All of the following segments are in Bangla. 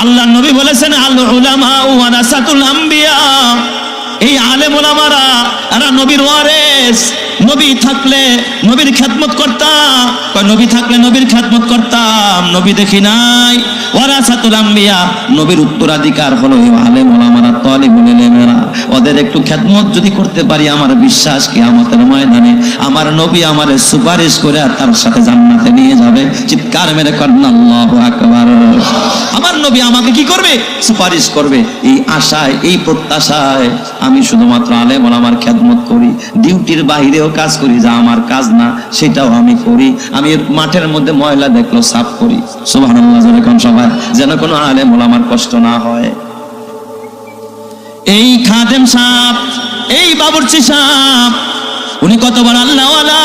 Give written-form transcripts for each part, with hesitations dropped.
আল্লাহ নবী বলেছেন আল উলামা ওয়ারাসাতুল আম্বিয়া, এই আলেম ওলামারা এরা নবীর ওয়ারিস। নবী থাকলে নবীর খেদমত করতাম, নবী থাকলে নবীর খেদমত করতাম। নবী দেখি নাই, ওয়ারাসাতুল আম্বিয়া, নবীর উত্তরাধিকার হলো এই আলেম ওলামারা, তালিবুল ইলমেরা। ওদের একটু খেদমত যদি করতে পারি, আমার বিশ্বাস কিয়ামতের ময়দানে আমার নবী আমারে সুপারিশ করে তার সাথে জান্নাতে নিয়ে যাবে। চিৎকার মেরে করেন আল্লাহু আকবার। আমার নবী আমাকে কি করবে? সুপারিশ করবে। এই আশায়, এই প্রত্যাশায় আমি শুধুমাত্র আলেম ওলামার খেদমত করি, ডিউটির বাইরেও কাজ করি, যা আমার কাজ না সেটাও আমি করি। আমি মাঠের মধ্যে ময়লা দেখলো সাফ করি, সুবহানাল্লাহ যখন সবাই, যেন কোনো আলেম ওলামার কষ্ট না হয়। এই খাদেম সাহেব, এই বাবুর্চি সাহেব, উনি কত বড় আল্লাহওয়ালা।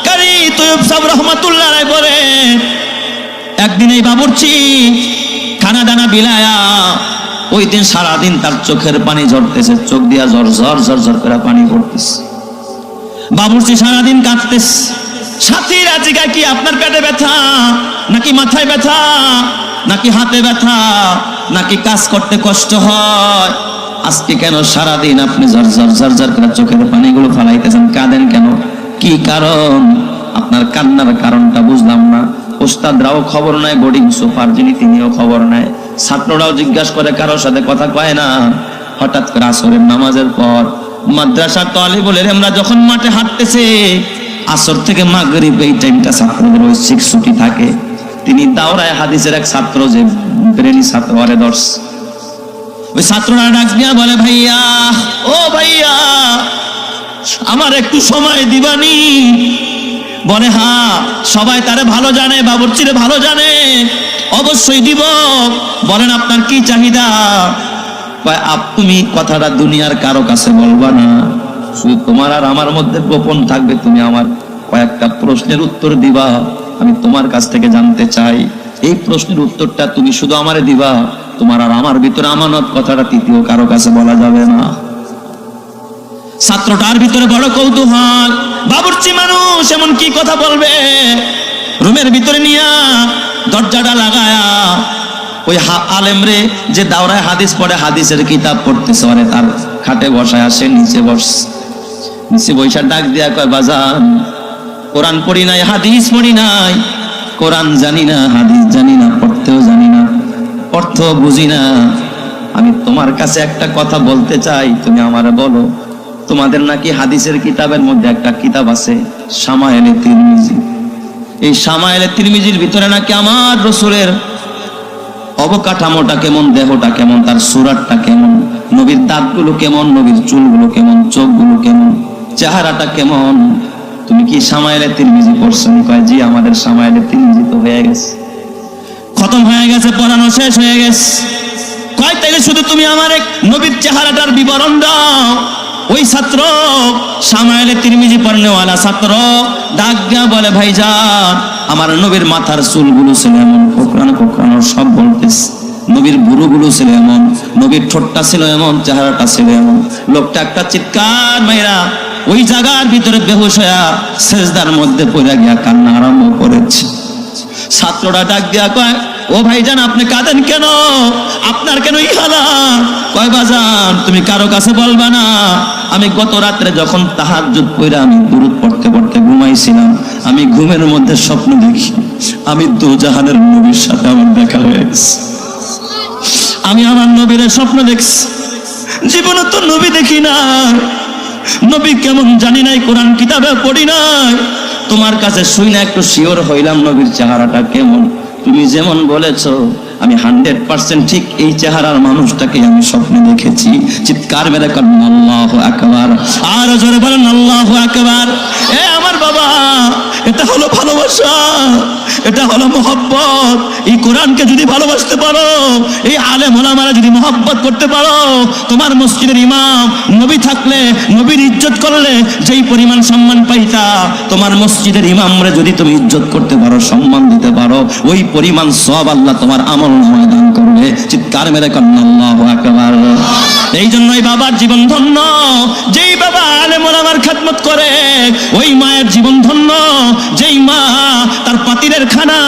কারি তৈয়ব সাহেব রহমাতুল্লাহ আলাইহি বলে, একদিন এই বাবুর্চি খানা দানা বিলায়া, ওই দিন সারাদিন তার চোখের পানি ঝরতেছে, চোখ দিয়া ঝর ঝর ঝর ঝর করে পানি পড়তেছে। বাবুর্চি সারাদিন কাঁদতেছে। সাথীরা জিজ্ঞাসা, কি আপনার পেটে ব্যথা, নাকি মাথায় ব্যথা, নাকি হাতে ব্যথা, নাকি কাজ করতে কষ্ট হয়? আজকে কেন সারাদিন আপনি ঝর ঝর ঝর ঝর করে চোখের পানিগুলো ফালাইতেছেন, কাঁদেন কেন? কি কারণ? আপনার কান্নার কারণটা বুঝলাম না। ওস্তাদরাও খবর নাই, বোর্ডিং সুপার যিনি তিনিও খবর নাই, ছাত্ররাও জিজ্ঞাসা করে, কারোর সাথে কথা কয় না। হঠাৎ করে আসরের নামাজের পর মাদ্রাসার তালিবুল ইলমরা যখন মাঠে হাঁটতেছে, আসর থেকে মাগরিব এই টাইমটা ছাত্রদের ঐচ্ছিক ছুটি থাকে। তিনি দাওরায়ে হাদিসের এক ছাত্র, যে ব্রেনি ছাত্র, আরে দর্শ, ওই ছাত্ররা ডাক দিয়া বলে, ভাইয়া, ও ভাইয়া, আমার একটু সময় দিবানি? বলে, হ্যাঁ, সবাই তারে ভালো জানে, বাবুর্চিরে ভালো জানে, অবশ্যই দিব। বলেন আপনার কি চাহিদা? তুমি কথাটা দুনিয়ার কারো কাছে বলবা না, শুধু তোমার আর আমার মধ্যে গোপন থাকবে। তুমি আমার কয়েকটা প্রশ্নের উত্তর দিবা, আমি তোমার কাছ থেকে জানতে চাই। এই প্রশ্নের উত্তরটা তুমি শুধু আমারে দিবা, তোমার আর আমার ভিতরে আমানত কথাটা তৃতীয় কারো কাছে বলা যাবে না। ছাত্রটার ভিতরে বড় কৌতূহল, বাবুর্চি মানুষ এমন কি কথা বলবে। রুমের ভিতরে নিয়া দরজাটা লাগায়া ওই আলেমরে, যে দাওরায়ে হাদিস পড়ে, হাদিসের কিতাব পড়তেছে, মানে তার খাটে বসায়, আসে নিচে নিচে বৈশা ডাক দিয়া কয়, বাজান, কোরআন পড়ি নাই, হাদিস পড়ি নাই, কোরআন জানি না, হাদিস জানি না, পড়তেও জানি না, অর্থ বুঝি না। আমি তোমার কাছে একটা কথা বলতে চাই, তুমি আমারে বলো। তোমাদের নাকি হাদিসের কিতাবের মধ্যে একটা কিতাব আছে, শামায়েলে তিরমিজি। এই শামায়েলে তিরমিজির ভিতরে নাকি আমার রাসূলের অবকাঠামোটা কেমন, দেহটা কেমন, তার সুরাতটা কেমন, নবীর দাঁতগুলো কেমন, নবীর চুলগুলো কেমন, চোখগুলো কেমন, চেহারাটা কেমন। তুমি কি শামায়েলে তিরমিজি পড়ছো? কয়, জি, আমাদের শামায়েলে তিরমিজি তো হয়ে গেছে, খতম হয়ে গেছে, পড়ানো শেষ হয়ে গেছে। কয়, তাইলে শুধু তুমি আমার এক নবীর চেহারাটার বিবরণ দাও। ওই ছাত্র, শামায়েলে তিরমিজি পড়নেওয়ালা ছাত্র, ডাক দিয়া বলে, ভাইজান, আমার নবীর মাথার চুলগুলো ছিল এমন, কোকড়ানো কোকড়ানো, সব বলতেছে। নবীর বুড়োগুলো ছিল এমন, নবীর ঠোঁটটা ছিল এমন, চেহারাটা ছিল এমন। লোকটা একটা চিৎকার মাইরা ওই জায়গার ভিতরে বেহুশ হইয়া সেজদার মধ্যে পড়ে গিয়া কান্না আরম্ভ করেছে। ছাত্ররা ডাক দিয়া কয়, ও ভাইজান, আপনি কাঁদেন কেন? আপনার কেন এই হালাত? কয়, বাজান, তুমি কারো কাছে বলবা না। আমি গত রাত্রে যখন তাহাজ্জুদ পড়ে আমি দুরূদ পড়তে পড়তে ঘুমাইছিলাম, আমি ঘুমের মধ্যে স্বপ্ন দেখি আমি দোজাহানের নবীর সাথে আমার দেখা হয়ে গেছে। আমি আমার নবীর স্বপ্ন দেখছি, জীবনে তো নবী দেখি না, নবী কেমন জানি নাই, কোরআন কিতাবে পড়ি নাই। তোমার কাছে শুই না একটু শিওর হইলাম নবীর চেহারাটা কেমন। তুমি যেমন বলেছো, আমি 100% ঠিক এই চেহারার মানুষটাকে আমি স্বপ্নে দেখেছি। চিৎকার মেরে করেন আল্লাহু আকবার, আর জোরে বলেন আল্লাহু আকবার। এ আমার বাবা, এটা হলো ভালোবাসা, এটা হলো মহব্বত। এই কোরআনকে যদি ভালোবাসতে পারো, এই আলেম ওলামারা যদি মহব্বত করতে পারো, তোমার মসজিদের ইমাম নবী থাকলে, নবীর ইজ্জত করলে যেই পরিমাণ সম্মান পাইতা, তোমার মসজিদের ইমামরে যদি তুমি ইজ্জত করতে পারো, সম্মান দিতে পারো, ওই পরিমাণ সওয়াব আল্লাহ তোমার আমল নামায় দান করবে। চিৎকার মেরে করেন আল্লাহু আকবার। এই জন্যই বাবার জীবন ধন্য। যেই বাবা আলেম ওলামার খেদমত করে ওই মায়ের জীবন ধন্য। যেই মা তার পাতিলের খানা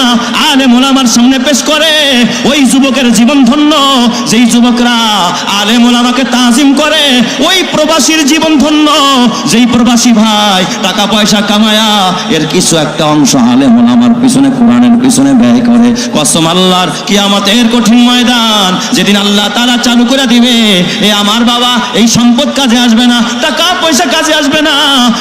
আলেম ওলামার সামনে পেশ করে ওই যুবকের জীবন ধন্য। যেই যুবকরা আলেম ওলামাকে তাজিম করে ওই প্রবাসীর জীবন ধন্য। যেই প্রবাসী ভাই টাকা পয়সা কামায়া এর কিছু একটা অংশ আলেম ওলামার পিছনে কোরআনের পিছনে ব্যয় করে, কসম আল্লাহর কিয়ামতের কঠিন ময়দান যেদিন আল্লাহ তাআলা চালু করে দিবে, এ আমার বাবা এই সম্পদ কাজে আসবে না, টাকা পয়সা কাজে আসবে না।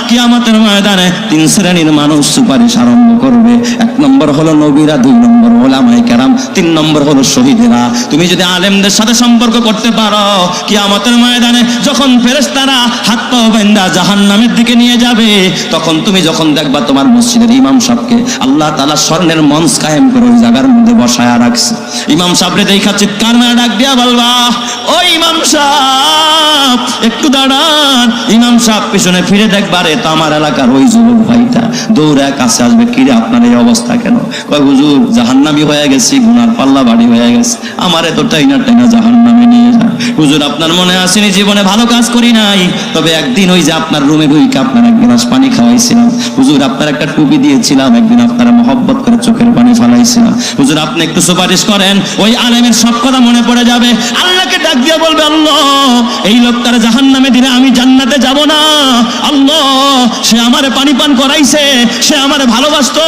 কিয়ামতের ময়দানে তিন শ্রেণীর মানুষ সুপারিশ আরম্ভ করবে। এক নম্বর হলো নবীরা, দুই নম্বর ওলামায়ে কেরাম, তিন নম্বর হলো শহীদেরা। তুমি যদি আলেমদের সাথে সম্পর্ক করতে পারো, কিয়ামতের ময়দানে যখন ফেরেশতারা হাত পা বাঁধা জাহান্নামের দিকে নিয়ে যাবে, তখন তুমি যখন দেখবা তোমার মসজিদের ইমাম সাহেবকে আল্লাহ তাআলা স্বর্ণের মঞ্চ কায়েম করে ওই জায়গার মধ্যে বসায়া রাখছে, ইমাম সাহেবরে দেখা চিৎকার মেরে ডাক দিয়া বলবা, ও ইমাম সাহেব একটু দাঁড়ান। ইমাম সাহেব পিছনে ফিরে দেখবারে তো আমার এলাকার ওই যুবক ভাইটা দৌড়ে কাছে আসবে, কিরে আপনার এই অবস্থা কেন? কয় হুজুর জাহান্নামী হয়ে গেছি, গুনার পাল্লা ভারী হয়ে গেছে, আমারে তো টাইনা টাইনা জাহান্নামে নিয়ে যায়। হুজুর আপনার মনে আসেনি জীবনে ভালো কাজ করি নাই, তবে একদিন ওই যে আপনার রুমে বইকে আপনার এক গ্লাস পানি খাওয়াইছিলাম, হুজুর আপনার একটা টুপি দিয়েছিলাম, একদিন আপনারা মহব্বত করে চোখের পানি ফালাইছিলাম, হুজুর আপনি একটু সুপারিশ করেন। ওই আলেমের সব কথা মনে পড়ে যাবে, আল্লাহকে ডাক দিয়ে বলবে, আল্লাহ এই লোকটার জাহান্নামে দিলে আমি জান্নাতে যাব না, আল্লাহ সে আমারে পানি পান করাইছে, সে আমারে ভালোবাসতো,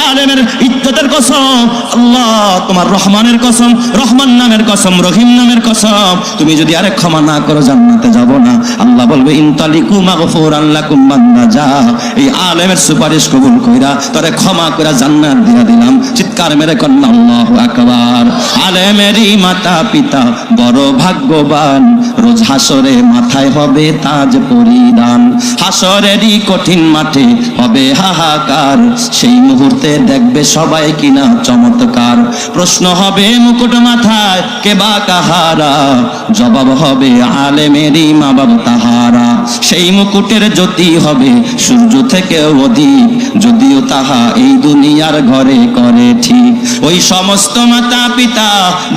আলেমের ইজ্জতের কসম, আল্লাহ তোমার রহমানের কসম, রহমান নামের কসম, রহিম নামের কসম, তুমি যদি আরে ক্ষমা না করো জান্নাতে যাব না। আল্লাহ বলবে ইনতালিকু মাগফুরান লাকুম বান্দা যা, এই আলেমের সুপারিশ কবুল কইরা তরে ক্ষমা কইরা জান্নাত দিয়া দিলাম। চিৎকার মেরে কন্না আল্লাহু আকবার। আলেমেরই মাতা পিতা বড় ভাগ্যবান, রোজ হাসরে মাথায় হবে তাজ পরিধান, হাসরেরই কঠিন মাঠে হবে হাহাকার, সেই মুহূর্তে দেখবে সবাই কিনা চমৎকার, প্রশ্ন হবে মুকুট মাথায় কে বা কাহারা, জবাব হবে আলেমেরই মা বাবা তাহারা, সেই মুকুটের জ্যোতি হবে সূর্য থেকে অধিক, যদিও তাহা এই দুনিয়ার ঘরে করে ঠিক, ওই সমস্ত মাতা পিতা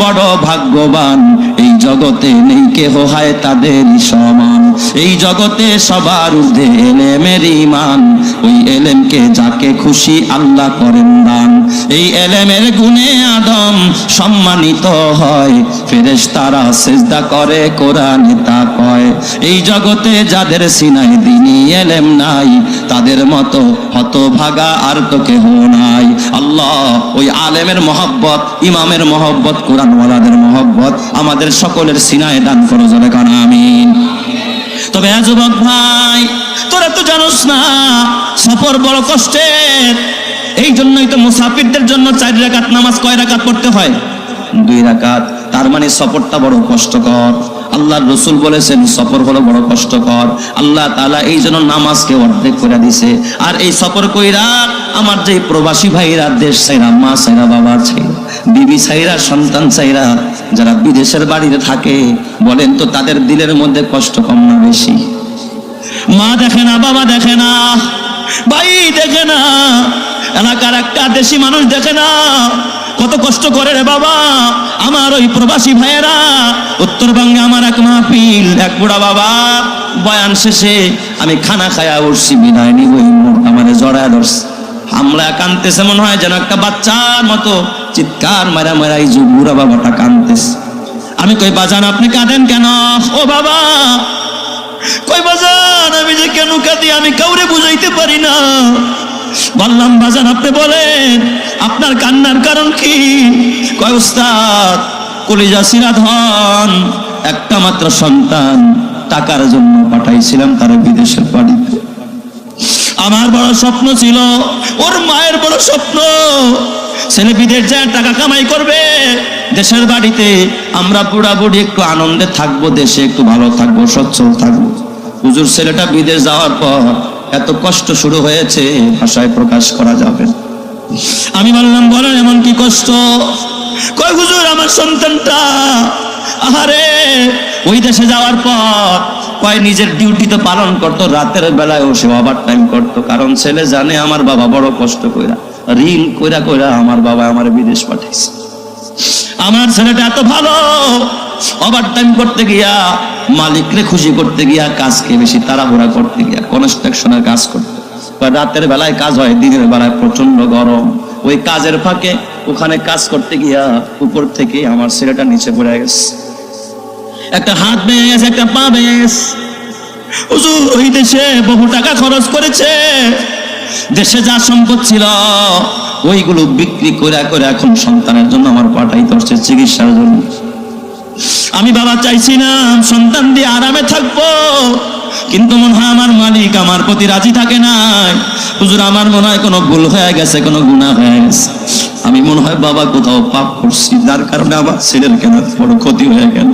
বড় ভাগ্যবান, এই জগতে নেই কেহ হয় তাদেরই সমান, এই জগতে সবার ঊর্ধ্বে এলেমের ঈমান, ওই এলেমকে যাকে খুশি আল্লাহ করেন দান, এই এলেমের গুণে আদম সম্মানিত হয়, ফেরেশতারা সিজদা করে কোরআনে তা কয়, এই জগতে যাদের সিনায় দ্বীনি এলেম নাই, তাদের মতো হতভাগা আর তো কেহ নাই। আল্লাহ ওই আলেমের মহব্বত, ইমামের মহব্বত, কোরআনওয়ালাদের মহব্বত আমাদের সকলের সিনায় দান করো, জোরে কানা আমিন। তবে যুবক ভাই তোরা তো জানোস না সফর বড় কষ্টের, এই জন্যই তো মুসাফিরদের জন্য 4 রাকাত নামাজ কয় রাকাত পড়তে হয়? 2 রাকাত। তার মানে সফরটা বড় কষ্টকর। আল্লাহর রাসূল বলেছেন সফর হলো বড় কষ্টকর। আল্লাহ তাআলা এই জন্য নামাজকে অর্ধেক করে দিয়েছে। আর এই সফর কইরা আমার যে প্রবাসী ভাইরা দেশ ছাইরা, মা ছাইরা, বাবা ছাইরা, বিবি ছাইরা, সন্তান ছাইরা যারা বিদেশের বাড়িতে থাকে, বলেন তো তাদের দিলের মধ্যে কষ্ট কম না বেশি? মা দেখে না, বাবা দেখে না, ভাই দেখে না, এলাকার একটা দেশি মানুষ দেখে না, কত কষ্ট করে রে বাবা। আমার ওই প্রবাসী ভাইয়েরা উত্তরবঙ্গে আমার এক মাহফিল, এক বুড়া বাবা বয়ান শেষে আমি খানা খায়া উঠছি, বিদায় নিব, আমারে জড়ায় ধরছে, আমরা কানতেছে মনে হয় যেন একটা বাচ্চার মতো, চিৎকার মারা মারা এই যে বুড়া বাবাটা কানতেছে। আমি কই বাজান আপনি কাঁদেন কেন? ও বাবা কই বাজান আমি যে কেন কাঁদি আমি কাউরে বুঝাইতে পারি না। বললাম বাজান আপনি বলেন আপনার কান্নার কারণ কি? কয় উস্তাদ কলিজা সিরা ধন, একটা মাত্র সন্তান, টাকার জন্য পাঠাইছিলাম তার বিদেশের বাড়িতে। আমার বড় স্বপ্ন ছিল, ওর মায়ের বড় স্বপ্ন, ছেলে বিদেশ যায় টাকা কামাই করবে, দেশের বাড়িতে আমরা বুড়া বুড়ি একটু আনন্দে থাকবো, দেশে একটু ভালো থাকবো, সচ্ছল থাকবো। হুজুর ছেলেটা বিদেশ যাওয়ার পর এত কষ্ট শুরু হয়েছে ভাষায় প্রকাশ করা যাবে। আমি বললাম বলেন এমন কি কষ্ট? কয় হুজুর আমার সন্তানটা আহারে ওই দেশে যাওয়ার পর কয় নিজের ডিউটি তো পালন করতো, রাতের বেলায় সে ওভার টাইম করতো, কারণ ছেলে জানে আমার বাবা বড় কষ্ট কইরা ঋণ কইরা কইরা আমার বাবা আমার বিদেশ পাঠাইছে। আমার ছেলেটা এত ভালো, ওভার টাইম করতে গিয়া মালিকরে খুশি করতে গিয়া কাজকে বেশি তাড়াহুড়া করতে গিয়া কনস্ট্রাকশনের কাজ করতে, রাতের বেলায় কাজ হয়, দিনের বেলায় প্রচন্ড গরম। ওই কাজের ফাঁকে ওখানে কাজ করতে গিয়া উপর থেকে আমার ছেলেটা নিচে পড়ে গেছে, একটা হাত ভেঙে গেছে, একটা পা ভেঙে গেছে। হুজুর ওই দেশে বহু টাকা খরচ করেছে, দেশে যা সম্পদ ছিল ওইগুলো বিক্রি করে করে এখন সন্তানের জন্য আমার পাঠাই করছে চিকিৎসার জন্য। আমি বাবা চাইছি না সন্তান দিয়ে আরামে থাকবো, কিন্তু মনে হয় আমার মালিক আমার প্রতি রাজি থাকে নাই। হুজুর আমার মনে হয় কোনো ভুল হয়ে গেছে, কোনো গুনাহ হয়ে গেছে। আমি মনে হয় বাবা কোথাও পাপ করছি, যার কারণে আমার ছেলের কেন বড় ক্ষতি হয়ে গেল।